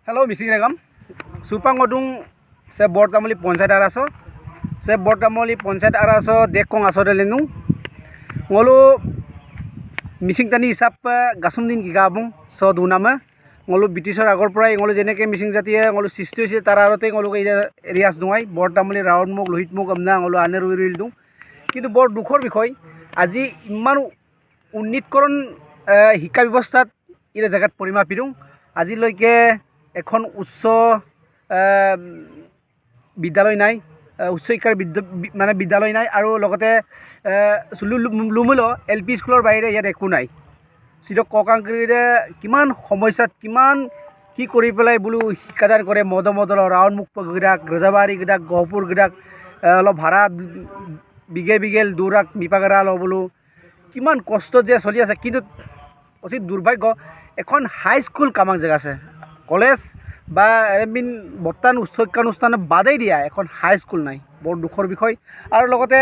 Hello, Missing Regam. Supang Odung, se Bortamoli Ponsat Araso, se Bortamoli Ponsat Araso, Dekong Asodelenu. Ngolo Missing Tani Sap Gasundin Gigabung, so Dunama. Ngolo Bitisor Agor Pray, Ngolo Jeneke Missing Zatia, Ngolo Sisters Tararote, Ngolo areas Dunai, Bortamoli Round Mog, Luhit Mogamna, Ngolo Aner will do. Kitu Bord Dukor Bikoi, Azi Manu Unitkoron Hika Bostat, Ira Zagat Porima Pidung, Azi Loike. এখন উচ্চ বিদ্যালয় নাই উচ্চ শিক্ষাৰ মানে বিদ্যালয় নাই আৰু লগতে লুমুল এলপি স্কুলৰ বাহিৰে ইয়াত একো নাই সিটো ককাংক্ৰিৰে কিমান সমস্যাত কিমান কি কৰি পেলাই বুলু শিক্ষাদান কৰে মদমদল ৰাউণ্ড মুখ গিৰাক ৰজাবাৰী গিৰাক গহপুৰ গিৰাক অলপ ভাড়া বিগেল দূৰাক মিপাগৰা ল বুলু কিমান কষ্ট যে চলি আছে কিন্তু অতি দুৰ্ভাগ্য এখন হাই স্কুল কামাং জেগা আছে কলেজ বা এমিন বৰ্তমান উচ্চ শিক্ষা অনুষ্ঠানে বাদেই দিয়া এখন হাই স্কুল নাই বৰ দুখৰ বিষয় আৰু লগতে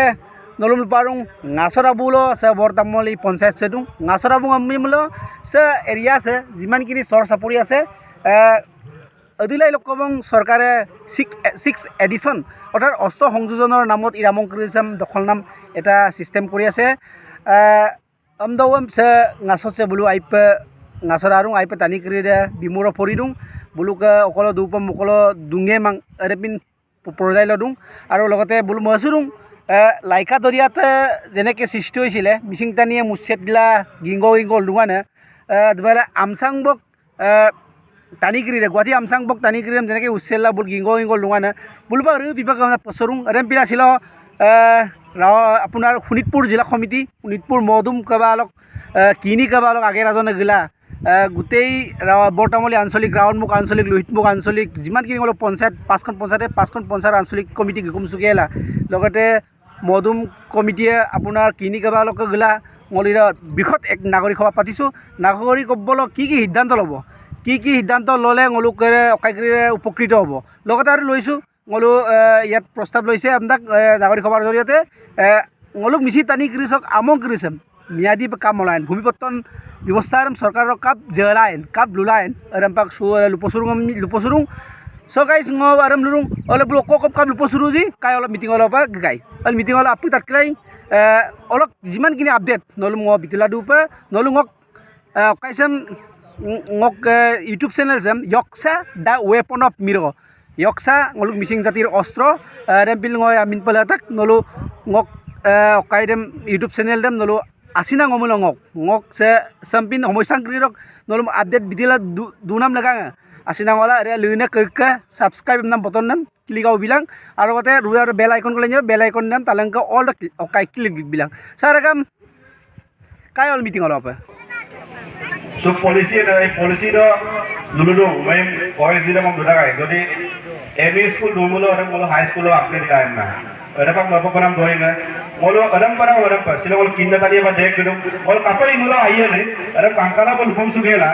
নলুম পাৰুং নাছৰাবুলো আছে বৰ্তামলি পঞ্চায়ত সেদু নাছৰাবুং আমিমলো সে এৰিয়া আছে যিমানখিনি চৰ চাপৰি আছে অদিলাই লোকবং চৰকাৰে 6 এডিশন অৰ্থাৎ অষ্ট সংযোজনৰ নামত ইৰামং ক্ৰিজম দখল নাম এটা সিস্টেম কৰি আছে আমদাওম সে নাছছে বুলু আইপ Ngasararung ay petani kerja bimuro poridung buluka okolo dupam okolo dunge mang arepin projai lodung aro logote bulu masurung laika doriate jeneke sisti hoisile mising taniye muset gila gingo dungana dibara amsang bok tani kerja guati amsang bok tani kerja jeneke usela bul gingo dungana bulba ru bibak posorung arempila silo আপোনাৰ শোণিতপুৰ জিলা সমিতি শোণিতপুৰ মহদুম কাবালক কিনি কাবালক আগে ৰাজনে গিলা গোটেই বৰ্তামলি আঞ্চলিক ৰাউণ্ডমুখ আঞ্চলিক লোহিতমুখ আঞ্চলিক যিমানখিনি অলপ পঞ্চায়ত পাঁচখন পঞ্চায়ত আঞ্চলিক কমিটি গিকুম চুকিয়ালা লগতে মহদুম কমিটিয়ে আপোনাৰ কিনি কাবালক গিলা মলিৰ বৃহৎ এক নাগৰিক সভা পাতিছোঁ নাগৰিক সভাত কি সিদ্ধান্ত ল'ব কি সিদ্ধান্ত ল'লে তেওঁলোকে অকাইকৰিৰে উপকৃত হ'ব লগতে আৰু লৈছোঁ ngolu ইয়াত প্ৰস্তাৱ লৈছে আপোনাক নাগৰিক সভাৰ জৰিয়তে ngoluk মিছি টানি কৃষক আমং কৃষম মিয়াদি কাম মলাইন ভূমিপত্তন ব্যৱস্থাৰ চৰকাৰৰ কাপ জেলাইন কাপ লুলাইন আৰম্পাক লুপসুৰুং so guys ngo aram lurung ole blok kok kap luposuru ji kai ole meeting ole apa gai al meeting ole apu tatkrai olok jiman kini update nolu ngo bitila dupa nolu ngok kaisam ngok YouTube channel jam yoksa the weapon of miro Yoksa ngoluk mising jatir ostro rempil ngoy amin palatak nolu ngok kaidem YouTube channel dem nolu asina ngomul ngok se sampin homoisang krirok nolu update bidila dunam laga asina ngola re lune kekka subscribe nam button nam klik au bilang aro gote ruar bell icon kolenya bell icon nam talangka all the okay klik bilang saragam kai all meeting ola apa so policy do dulu main voice dia mau berdagai jadi ME school dulu orang mulu high school upgrade time na ada pak bapak pernah doain na mulu orang pak sila mulu kinda tadi apa dek gitu mulu kapal ini mulu ayah nih ada kangkana pun form sugela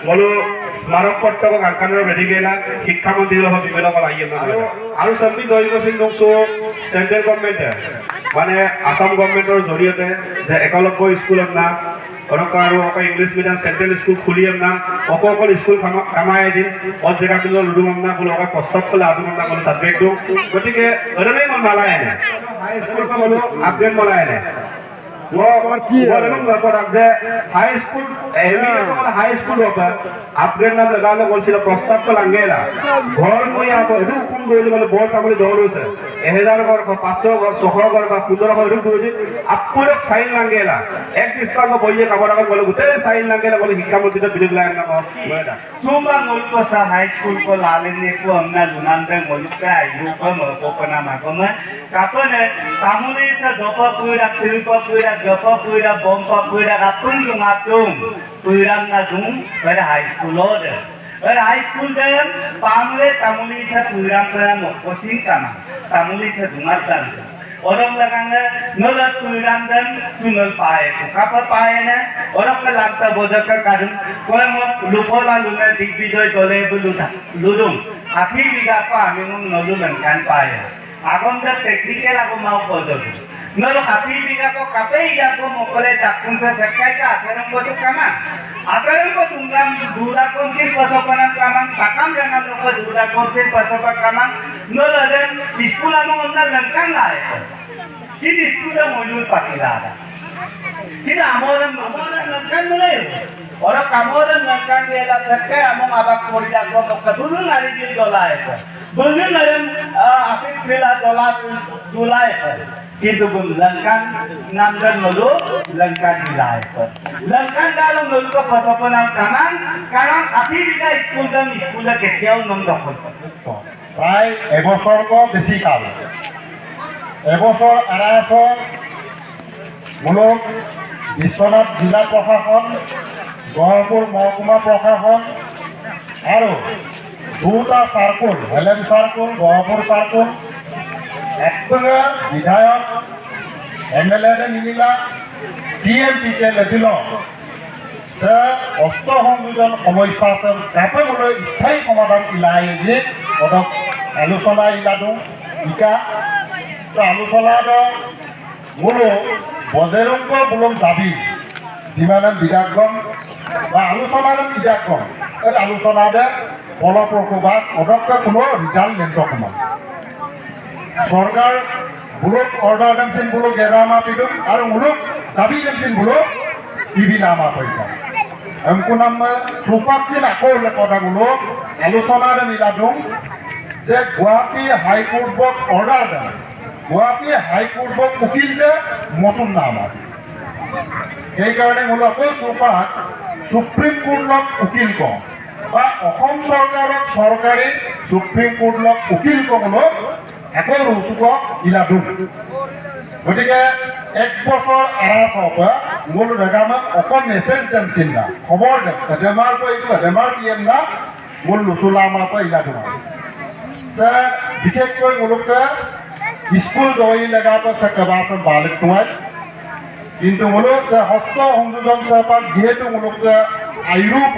mulu smarok porto ko kangkana ready gela শিক্ষা মন্ত্রী লোক বিবেলা কল ayah na আরো সবই দই বছর লোক so central government মানে আসাম গভৰ্নমেন্টৰ জৰিয়তে যে একালব্য স্কুলত না Orang English medium central school kuliah na, okol school kamai din, or jika kita lulus na, kalau orang kosong kalau adu na kalau subject tu, berarti ke ada ni malai ni, high school kalau upgrade malai ni. Orang berapa ada high school, ini kalau high school apa, upgrade na legal kalau sila kosong kalau anggela, orang mau apa, itu pun dulu kalau board kamu dulu se, 1000 orang, 500 orang, 100 orang, 15 orang itu dulu, apa orang sign anggela, ek diskon ko boye kabar akan kalau guter sign anggela kalau hikam itu tidak bilik lain nak, semua nguluk sa high school ko lalin ni ko amna lunan deng nguluk ka ibu ko mo ko pana ma ko ma, kapan kamu ni sa dopa puira, silpa puira Japa puira, bomba puira, atung dung atung, puira na dung, pada high school order. Pada high school dalam, pamule tamuli sa puira puira mo, posing kana, tamuli sa dungat dan. Orang belakangnya nolat puira dan sunul pae, kapal pae na, orang kelakta bodoh kadung, kau mo lupola luna digbijoy jole ludung, akhir biga pa minum nolun kan pae. Agon dah teknikal aku mau bodoh. Nolo kapi biga ko kape iya ko mokole takun sa sekai ka atarang ko kama. Atarang ko tunggam dura kontin pasokan kamang takam dengan ko dura kontin pasokan kamang nolo den iskula mo onna langkang ay. Kini iskula mo yun pakilala. Kini amoran langkang mulai. Orang kamoran langkang dia la sekai among abak korida ko kadulu ngari di dolai. Dulu ngaram apik pila dolai. কিন্তু লঙ্কান নামদার নলো লঙ্কান মিলাই লঙ্কান দালো নলো পতপনা কামান কারণ আপনি beta স্কুলে কেতিয়াও নাম দখল প্রায় এবছরকো বেশি কাল এবছর আড়াইশর মূলক বিশ্বনাথ জিলা প্রশাসন গহপুর মহকুমা প্রশাসন আর দুটা circle Helen circle Gohpur circle একসঙ্গে বিধায়ক MLA মিলিলা TMPকে লেখিল যে অস্ত্র সংযোজন সমস্যা আছে তাতে বোলে স্থায়ী সমাধান ইলাই যে পদক আলোচনা ইলাদো ইকা তো আলোচনা বোলো বজেরঙ্গ বোলম দাবি যিমানে বিদাগম বা আলোচনার বিদাগম এই আলোচনাতে ফলপ্রসূ বা পদকে কোনো রিজাল্ট নেন্ত সমান সরকার বুলক অর্ডার দেমছেন বুলক গেরামা পিদুম আর মুলক দাবি দেমছেন বুলক ইবিলামা পয়সা এমকো নাম সুপাচ্ছিল আকৌ কথাগুলো আলোচনারে মিলাদুম যে গুৱাহাটী হাইকোৰ্টক অৰ্ডাৰ দেন গুৱাহাটী হাইকোর্টক উকিল যে মতুন নাম আছে এই কারণে মূলত সুপাত সুপ্রিম কোর্টক উকিল কম বা অসম সরকারক সরকারি সুপ্রিম কোর্টক উকিল কমলক একো রুচুকক ইলাদুম গতিকে এক বছর আড়াইশর পৰা মূল ৰেগামক অকল মেসেজ দেন চিন্তা খবৰ দেন জেমাৰ জেমাৰ পিএম না মূল লুচুলামাৰ পৰা ইলাদুম সে বিশেষকৈ মূলকে স্কুল দই লেগাতে সে কেবাখন বালিক তোমায় কিন্তু মূলক যে হস্ত সংযোজন চেপাত যেহেতু মূলকে আইরূপ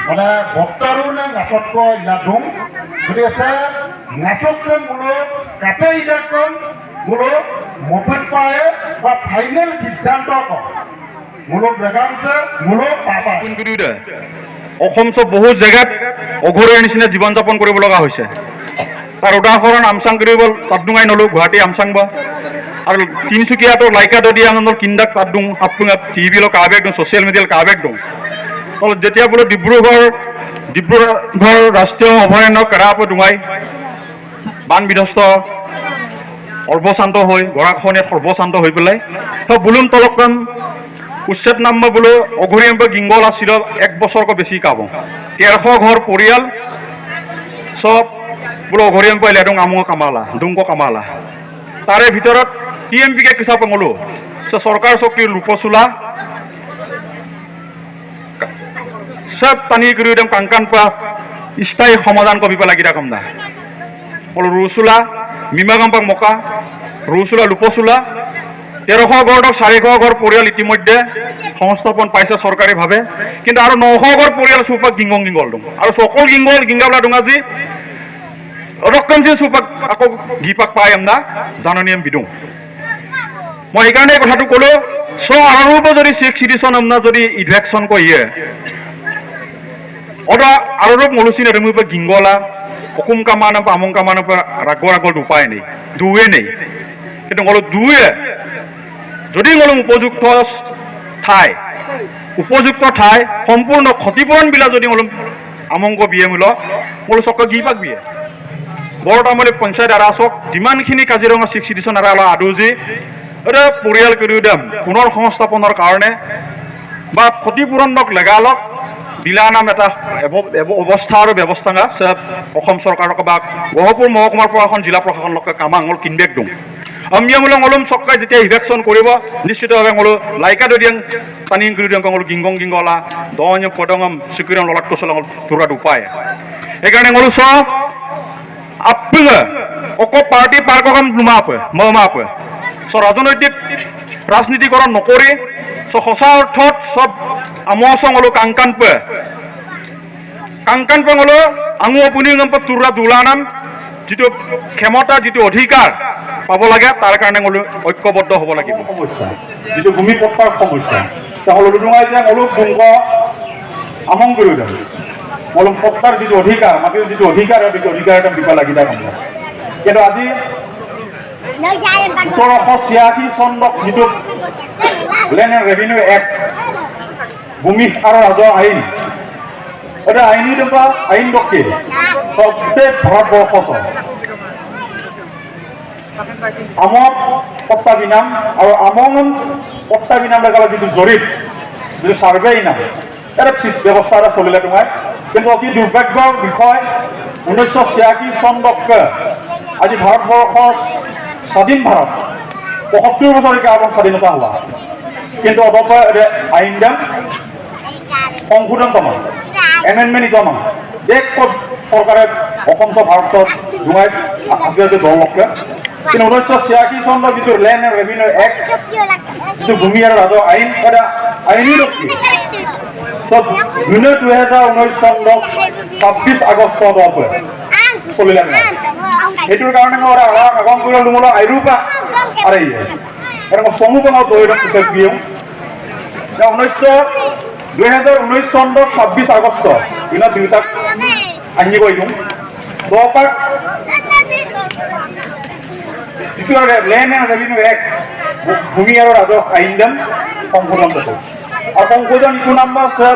মানে বক্তারও না নাচতক ইলাদুম গতিকে সে নাচককে মূলক কাপে ইলাকন মূলক মফিত পায় বা ফাইনেল সিদ্ধান্ত মূলক রেগামছে মূলক পাপা অসম চব বহুত জেগাত অঘৰীয়াৰ নিচিনা জীৱন যাপন কৰিব লগা হৈছে তাৰ উদাহৰণ আমচাং কৰিব তাতডুঙাই নলো গুৱাহাটী আমচাং বা আৰু তিনিচুকীয়াটো লাইকা দদি আনন্দৰ কিন্দাক তাতডুং আপুঙা টিভি ল কাবেক দং ছ'চিয়েল মিডিয়াল কাবেক দং যেতিয়া বোলো ডিব্ৰুগড় ৰাষ্ট্ৰীয় অভয়াৰণ্য কেৰাপ ডুঙাই বান বিধ্বস্ত সৰ্বশান্ত হৈ গৰাখনীয়াত সৰ্বশান্ত হৈ পেলাই সব বুলুম তলকান উচ্ছেদ নাম্বার বলো অঘরিয়াম গিঙ্গল আসছিল এক বছরক বেশি কাব 1300 ঘর পরিয়াল সব বলো অঘরিয়াম পাইলে দং আমুক কামালা দুংক কামালা তারে ভিতরত টিএমপিকে কিসা পাঙলো সরকার শক্তির লুপচুলা সব টানি কৰি একদম কাংকান পা স্থায়ী সমাধান কবি পেলাই গিরা কম না বলো রুচুলা মিমা গাম্পাক মকা রুচুলা লুপচুলা 1300 ঘৰ 400 ঘৰ পৰিয়াল ইতিমধ্যে সংস্থাপন পাইছে চৰকাৰীভাৱে কিন্তু আৰু 900 ঘৰ পৰিয়াল সুপাক গিংগল দং আৰু সকল গিংগাবলা ডুঙাজি ৰকমজি সুপাক আকৌ গিপাক পাই আমনা জাননীয়ম বিদুং মই এইকাৰণে কথাটো ক'লো আৰু যদি 6 এডিশন আমনা যদি ইলেকশন কইয়ে ওটা আৰু মলুচিনে তুমি গিংগলা অকুম কামানা আমং কামানা ৰাগৰ উপায় নেই দুৱে নেই কিন্তু ক'লো দুৱে যদি মলম উপযুক্ত ঠাই সম্পূর্ণ ক্ষতিপূরণ বিলা যদি মলম আমঙ্গ বিয়ে মূল মূল চক্র গিপাক বিয়ে বড়তামলি পঞ্চায়েত আৰাচক যিমানখিনি কাজিৰঙা 6 এডিশন আৰা আদুজি এটা পৰিয়াল কৰি দেম পুনৰ সংস্থাপনৰ কাৰণে বা ক্ষতিপূৰণক লেগালক বিলা নাম এটা অৱস্থা আৰু ব্যৱস্থা অসম চৰকাৰক বা গহপুৰ মহকুমাৰ প্ৰশাসন জিলা প্ৰশাসনক কামাঙৰ কিনবেক দিওঁ আমিয়ামূলক অলম চক্কাই যেতিয়া ইলেকশন কৰিব নিশ্চিতভাৱে মোলো লাইকা দদিয়াং পানিং কৰি দিয়াং কঙল গিংগলা দঞ পদঙম সিকিৰং ললাট্টো চলং তুৰাত উপায় এইকাৰণে মোলো সব আপঙ অক পাৰ্টি পাৰ্কম লুমাপ মমাপ স ৰাজনৈতিক ৰাজনীতিকৰণ নকৰি স সঁচা অৰ্থত সব আমচং হলো কাংকান পে হলো আঙু আপুনি তুৰা দুলা নাম যিটো ক্ষমতা যিটো অধিকাৰ পাব লাগে তাৰ কাৰণে ঐক্যবদ্ধ হ'ব লাগিব সমস্যা যিটো ভূমি পট্টাৰ সমস্যা লুডুঙাই যে অলপ ভংগ আমং কৰি দিওঁ অলপ পট্টাৰ যিটো অধিকাৰ মাটিৰ যিটো অধিকাৰ সেইটো অধিকাৰ এটা দিব লাগিলে কিন্তু আজি ১৮৮৬ চনত যিটো লেণ্ড এণ্ড ৰেভিনিউ এক্ট ভূমি আৰু ৰাজহ আইন এটা আইনী আইন দক্ষে প্ৰত্যেক ভাৰতবৰ্ষত আমক পট্টা বিনাম আৰু আমং পট্টা বিনাম লগালে যিটো জৰীপ যিটো ছাৰ্ভে ইনাম এটা ব্যৱস্থা এটা চলিলে তোমাৰ কিন্তু অতি দুৰ্ভাগ্যৰ বিষয় ১৯৮৬ চনতকৈ আজি ভাৰতবৰ্ষৰ স্বাধীন ভাৰত ৭৫ বছৰলৈকে আমাৰ স্বাধীনতা হোৱা কিন্তু অৱশ্যে আইন দাম সংশোধন কমা এমেণ্ডমেণ্ট কমা দেশ চৰকাৰে অসম ভাৰতত জোঙাই আছে দলকে কিন্তু ১৯৮৬ চনৰ যিটো লেণ্ড এণ্ড ৰেভিনিউ এক্ট যিটো ভূমি আৰু ৰাজহ আইন এটা আইনী ৰক্ষী ২০১৯ চনৰ ২৬ আগষ্টত চলিলে সেইটোৰ কাৰণে মই আগম কৰি লোমলো আইৰুপা আৰে এটা মই চমুকৈ মই দৌৰ পিছত দিওঁ ২০১৯ চনৰ ২৬ আগষ্ট দিনত দুয়োটাক আনিব দিওঁ দপাক যিটো লেণ্ড এণ্ড ৰেভিনিউ এক্ট ভূমি আৰু ৰাজহ আইন দাম সংশোধন কৰিছে আৰু সংশোধন ইটো নাম্বাৰ আছে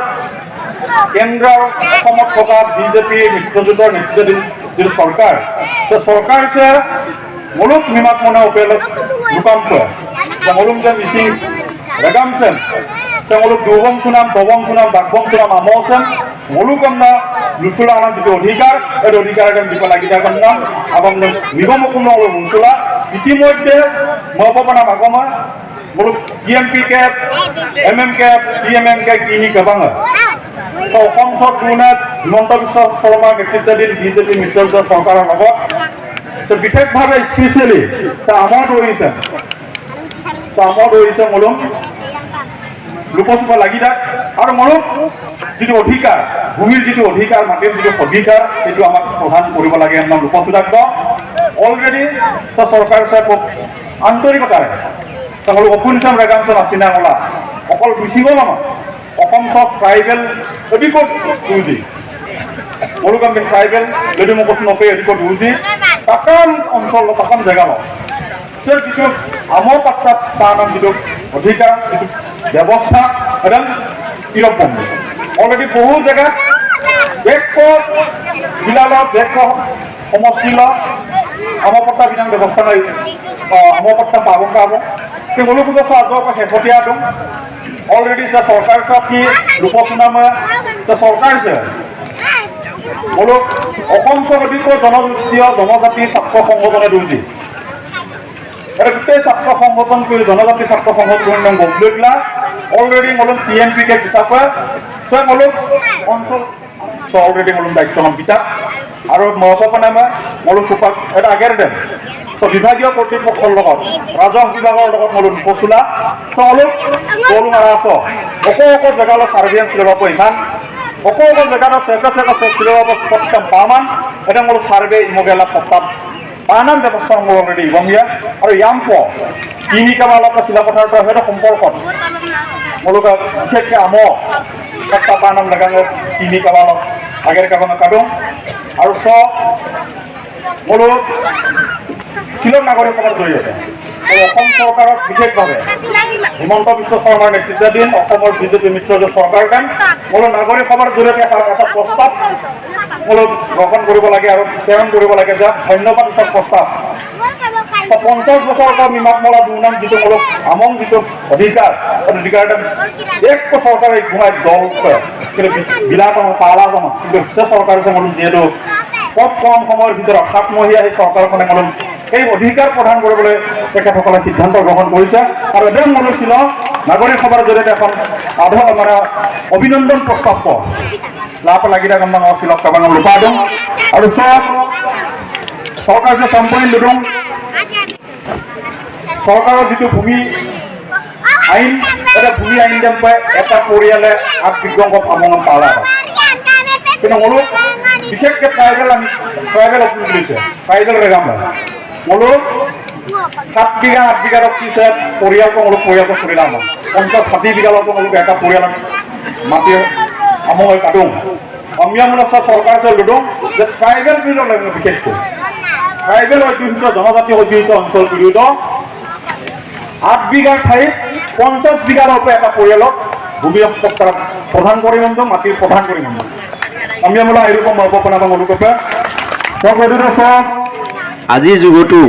কেন্দ্ৰৰ অসমত থকা বিজেপি মিত্ৰজোঁটৰ নেতৃত্বাধীন যিটো চৰকাৰ চৰকাৰ হৈছে মুলুক নিমাক মনে ওপেলত রূপান্ত মলুম যে মিচিং রেগামসেন মুলুক দুবং সুনাম দবং সুনাম বাঘবং সুনাম আমসেন মুলুক আমরা লুচুলা আনার যে অধিকার এই অধিকার দিব লাগিটা কন্যা এবং নিগমকুম মুচুলা ইতিমধ্যে মহপনা বাগমা মুলুক ডিএমপি কেপ এমএম কেপ টিএমএম কেপ কিনি গোবাং অসম চৰকাৰে হিমন্ত বিশ্ব শৰ্মাৰ নেতৃত্বাধীন বিজেপি মিত্ৰজোঁটৰ চৰকাৰৰ লগত বিশেষভাৱে স্পেচিয়েলি আমত ৰৈছে মলুম লোকসভা লাগি থাক আৰু মলুম যিটো অধিকাৰ ভূমিৰ যিটো অধিকাৰ মাটিৰ যিটো অধিকাৰ সেইটো আমাক প্ৰদান কৰিব লাগে আমাৰ লোকসভাক অলৰেডি চৰকাৰ আন্তৰিকতাৰে অপুনিচাম ৰেগামচন আছিনা কলা অকল গুচি গ'ল আমাৰ অসম সব ট্ৰাইবেল অধিকত বুজি মলুক আমি ট্ৰাইবেল যদি মোক কৈছোঁ নকয় অধিকত বুজি তাকান অঞ্চল তাকান জেগা লওঁ যিটো আমৰ পাত্ৰাত তাৰ নাম যিটো অধিকাৰ যিটো ব্যৱস্থা এডাল ইৰপবন্ধী অলৰেডি বহু জেগাত দেশ জিলালত দেশ সমষ্টিলত আমৰ পট্টা বিধান ব্যৱস্থা নাই আমৰ পট্টা পাব সেই মলুক আজৰ শেহতীয়া দিওঁ অলরেডি সরকার সব কি লোকসুনামে সরকার মূলক অধিক জনগোষ্ঠীয় জনজাতি ছাত্র সংগঠনে দুর্জি এটা গোটেই ছাত্র সংগঠন করে জনজাতি ছাত্র সংগঠন গঢ়ি পেলা অলরেডি মূলক টিএমপি কে হিচাপে মূলক অঞ্চল অলরেডি মূলক দায়িত্ব কিতাপ আর মহকুমানামে মূলক সুপার এটা আগের দেন বিভাগীয় কৰ্তৃপক্ষৰ লগত ৰাজহ বিভাগৰ লগত মূলক উপচোলা অলপ গৰু মাৰা আছ অকল জেগালৈ চাৰ্ভিয়েঞ্চ ল'ব ইমান অকল জেগাত চেক সপ্তাহ পামান এটা মূল চাৰ্ভে ইমগেলা সপ্তাহ পানান ব্যৱস্থা মোৰ অলৰেডি ইবংগীয়া আৰু ইয়াম্প তিনি কামালত চিলাপথাৰৰ পৰা সেইটো সম্পৰ্কত মূলক বিশেষকৈ সপ্তাহ পানাম লগাঙত তিনি কামালত আগেৰ কামানত কাটোঁ আৰু মূলক শিলং নাগৰিক সভাৰ জৰিয়তে অসম চৰকাৰক বিশেষভাৱে হিমন্ত বিশ্ব শৰ্মাৰ নেতৃত্বাধীন অসমৰ বিজেপি মিত্ৰজোঁট চৰকাৰখন মূল নাগৰিক সভাৰ জৰিয়তে এটা প্ৰস্তাৱ মূলক গ্ৰহণ কৰিব লাগে আৰু প্ৰেৰণ কৰিব লাগে যে ধন্যবাদ প্ৰস্তাৱ 50 বছৰৰ পৰা মিমাকমলা দুনাম যিটো মূলক আমং যিটো অধিকাৰ এটা দেশ চৰকাৰে ঘূৰাই দল কিন্তু বিলাস পালা জমা কিন্তু বিশ্ব চৰকাৰে মূলক যিহেতু খুব কম সময়ৰ ভিতৰত 7 মহীয়া সেই চৰকাৰখনে মূলক এই অধিকাৰ প্ৰদান কৰিবলৈ তেখেতসকলে সিদ্ধান্ত গ্ৰহণ কৰিছে আৰু এজন মূলক ছিল নাগৰিক সভাৰ জৰিয়তে এখন মানে অভিনন্দন প্ৰস্তাৱ লাভ লাগিলে আমাৰ শিলক কাবাং লুপা দিওঁ আৰু চৰকাৰ যে কোম্পানী লুডুং চৰকাৰৰ যিটো ভূমি আইন এটা ভূমি আইন যেন পায় এটা পৰিয়ালে 8 বিঘংক আমন পালা কিন্তু মূলক বিশেষকৈ ট্ৰাইবেল অফিচ বুলিছে ট্ৰাইবেল ৰেগামা মোলো 7 বিঘা 8 বিঘাৰ অফিছে পৰিয়ালটো মোলো পৰিয়ালটো কৰিলাম 50-60 বিঘালৈকে মোলো এটা পৰিয়াল মাটি আমৈ কাটুং অমিয়া মনসা চৰকাৰ লুডুং যে ট্ৰাইবেল বিলৰ লাগে বিশেষকৈ ট্ৰাইবেল অধ্যুষিত জনজাতি অধ্যুষিত অঞ্চল বিৰুদ্ধ 8 বিঘাৰ ঠাইত 50 বিঘালৈকে এটা পৰিয়ালক ভূমি হস্তান্তৰ প্ৰদান কৰি মন্দ মাটিৰ প্ৰদান কৰি মন্দ আমি আমৰা এৰকম অল্পনা বা অনুকপে সব আজিৰ যুগতো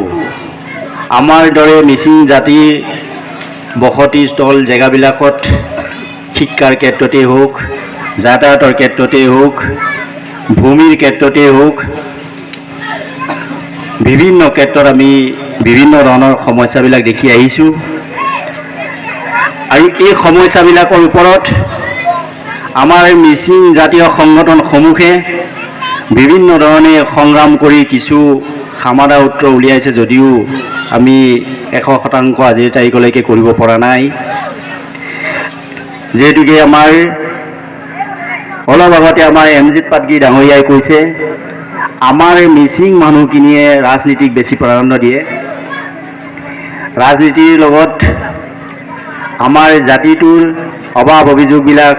আমাৰ দৰে মিচিং জাতিৰ বসতিস্থল জেগাবিলাকত শিক্ষাৰ ক্ষেত্ৰতেই হওক যাতায়াতৰ ক্ষেত্ৰতেই হওক ভূমিৰ ক্ষেত্ৰতেই হওক বিভিন্ন ক্ষেত্ৰত আমি বিভিন্ন ধৰণৰ সমস্যাবিলাক দেখি আহিছোঁ আৰু এই সমস্যাবিলাকৰ ওপৰত আমাৰ মিচিং জাতীয় সংগঠনসমূহে বিভিন্ন ধৰণে সংগ্ৰাম কৰি কিছু সমাধান সূত্ৰ উলিয়াইছে যদিও আমি 100% আজিৰ তাৰিখলৈকে কৰিব পৰা নাই যেহেতুকে আমাৰ অলপ আগতে আমাৰ এমজিত পাটগী ডাঙৰীয়াই কৈছে আমাৰ মিচিং মানুহখিনিয়ে ৰাজনীতিক বেছি প্ৰাধান্য দিয়ে ৰাজনীতিৰ লগত আমাৰ জাতিটোৰ অভাৱ অভিযোগবিলাক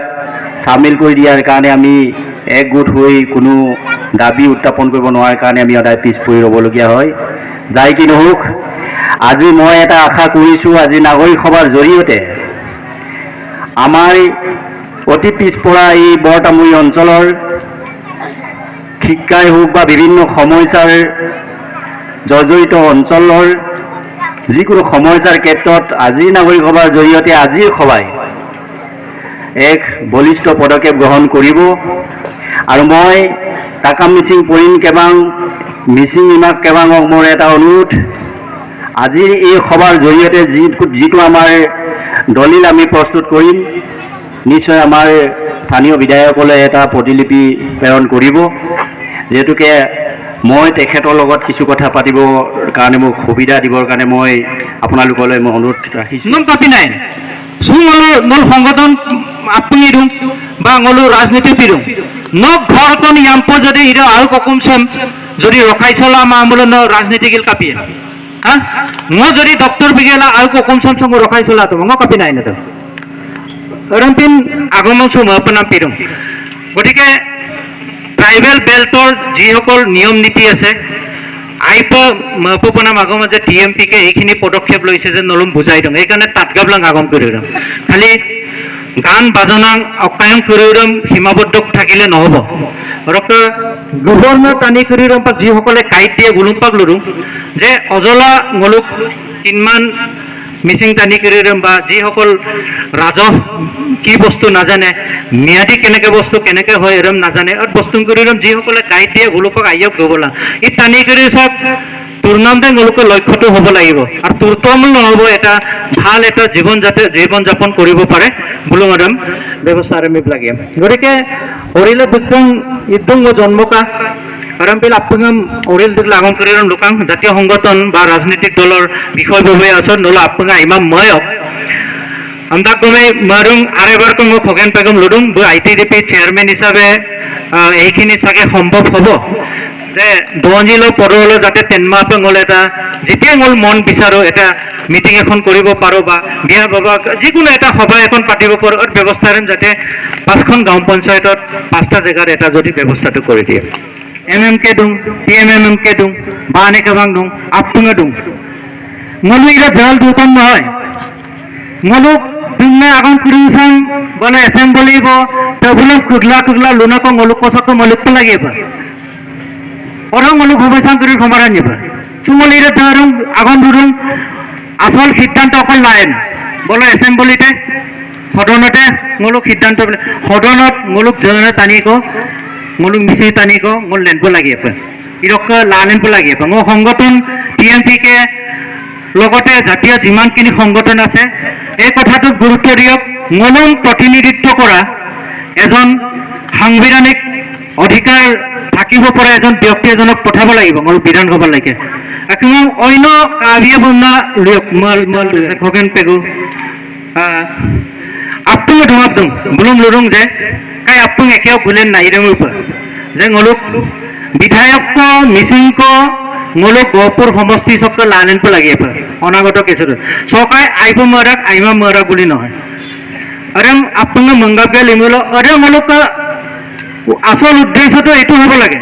সামিল কৰি দিয়াৰ কাৰণে আমি একগোট হৈ কোনো দাবী উত্থাপন কৰিব নোৱাৰাৰ কাৰণে আমি সদায় পিছ পৰি ৰ'বলগীয়া হয় যাই কি নহওক আজি মই এটা আশা কৰিছোঁ আজি নাগৰিক সভাৰ জৰিয়তে আমাৰ অতি পিছপৰা এই বৰতামুৰি অঞ্চলৰ শিক্ষাই হওক বা বিভিন্ন সমস্যাৰ জৰ্জৰিত অঞ্চলৰ যিকোনো সমস্যাৰ ক্ষেত্ৰত আজি নাগৰিক সভাৰ জৰিয়তে আজিৰ সভাই এক বলিষ্ঠ পদক্ষেপ গ্ৰহণ কৰিব আৰু মই কাকাম মিচিং পৰিণ কেবাং মিচিং ইমাক কেবাঙক মোৰ এটা অনুৰোধ আজিৰ এই সভাৰ জৰিয়তে যিটো আমাৰ দলিল আমি প্ৰস্তুত কৰিম নিশ্চয় আমাৰ স্থানীয় বিধায়কসকলে এটা প্ৰতিলিপি প্ৰেৰণ কৰিব যেহেতুকে মই তেখেতৰ লগত কিছু কথা পাতিবৰ কাৰণে মোক সুবিধা দিবৰ কাৰণে মই আপোনালোকলৈ মই অনুৰোধ ৰাখিছোঁ নম কাপি নাই নল সংগঠন আপুনি দিওঁ বা নলো ৰাজনীতি দিওঁ নক ঘৰখন ইয়াম্প যদি এটা আৰু ককুম চাম যদি ৰখাই চলা আমলো ৰাজনীতি কাপি হা মই যদি ডক্টৰ বিগেলা আৰু ককুম চাম সঙ্গ ৰখাই চলা তো মই কাপি নাই না তো ৰন্তিন আগমন সম আপোনাৰ পিৰম গতিকে ট্ৰাইবেল বেল্টৰ যিসকল নিয়ম নীতি আছে মহপনাম আগম যে টিএমপিকে এইখিনি পদক্ষেপ লৈছে যে নলম বুজাই দিম সেইকাৰণে তাতগাবলাং আগম কৰি দিম খালি গান বাজনা অকায়ং কৰি দিম সীমাবদ্ধ থাকিলে নহ'ব গভৰ্ণৰ টানি কৰি দিম বা যিসকলে কাইট দিয়ে গুলুম্পাক লুৰুম যে অজলা মলুক কিমান মিচিং টানি কৰি দিম বা যিসকল ৰাজহ কি বস্তু নাজানে ম্যাদী কেনেকৈ বস্তু কেনেকৈ হয় এৰম নাজানে আৰু বস্তু কৰি দিম যিসকলে গাইড দিয়ে গুলোকক আয়ক গবলা এই টানি কৰি চাওক তোৰ নামতে গুলোকৰ লক্ষ্যটো হ'ব লাগিব আৰু তোৰতমূল নহ'ব এটা ভাল এটা জীৱন যাপন কৰিব পাৰে বুলো মেডাম ব্যৱস্থা আৰম্ভ লাগে গতিকে হৰিলে বিক্ৰম ইদুং জন্মকা আৰম্ভিল আপুঙম অৰিল দিল আগম কৰি লোকাং জাতীয় সংগঠন বা ৰাজনৈতিক দলৰ বিষয়ভাৱে আছে নলা আপুঙা ইমাম ময়ক আমদাক গমে মাৰুং আৰেবাৰ কো খগেন পেগম লুডুং আইটিডিপি চেয়াৰম্যান হিসাবে এইখিনি চাগে সম্ভৱ হ'ব যে দঞ্জিল পদলৈ যাতে তেনমাহ পেঙল এটা যেতিয়া মোৰ মন বিচাৰো এটা মিটিং এখন কৰিব পাৰো বা বিয়া বাবা যিকোনো এটা সভা এখন পাতিব পাৰো ব্যৱস্থা যাতে 5খন গাঁও পঞ্চায়তত 5টা জেগাত এটা যদি ব্যৱস্থাটো কৰি দিয়ে এমএমকে দুং টিএমএমকে দুং বানে কেবাং দুং আপুঙে দুং মনু এটা জল দুখন নহয় মনু দুনে আগন কুরিং বলে অ্যাসেম্বলি ব তবুলক কুগলা লুনক মলুক কসক মলুক লাগিব orang মলুক ভবসান কৰি সমাধান নিব চুমলিৰে ধরুন আগন ধরুন আসল সিদ্ধান্ত অকল লাইন বলে অ্যাসেম্বলিতে সদনতে মলুক সিদ্ধান্ত সদনত মলুক জনে টানিক মলুক মিছি টানিক মল লেনব লাগিব ইৰক লালেনব লাগিব মো সংগঠন টিএমপিকে লগতে জাতীয় যিমানখিনি সংগঠন আছে এই কথাটোত গুৰুত্ব দিয়ক মলুম প্ৰতিনিধিত্ব কৰা এজন সাংবিধানিক অধিকাৰ থাকিব পৰা এজন ব্যক্তি এজনক পঠাব লাগিব মোৰ বিধানসভালৈকে এখন অন্য কাবিয়ে বন্না খগেন পেগু আপুঙে ধুমাক দুং বুলুম লুৰুং যে কাই আপুং একেও গুলেন নাই রে মুপ যে ngoluk বিধায়ক মিচিংক ngoluk গহপুর সমষ্টি সব লালেনপো লাগি apa অনাগত কেছৰ সকাই আইব মৰাক আইমা মৰা বুলি নহয় আৰম আপোন মংগাবে লিমুল আৰে ngoluk আসল উদ্দেশ্যটো এইটো হ'ব লাগে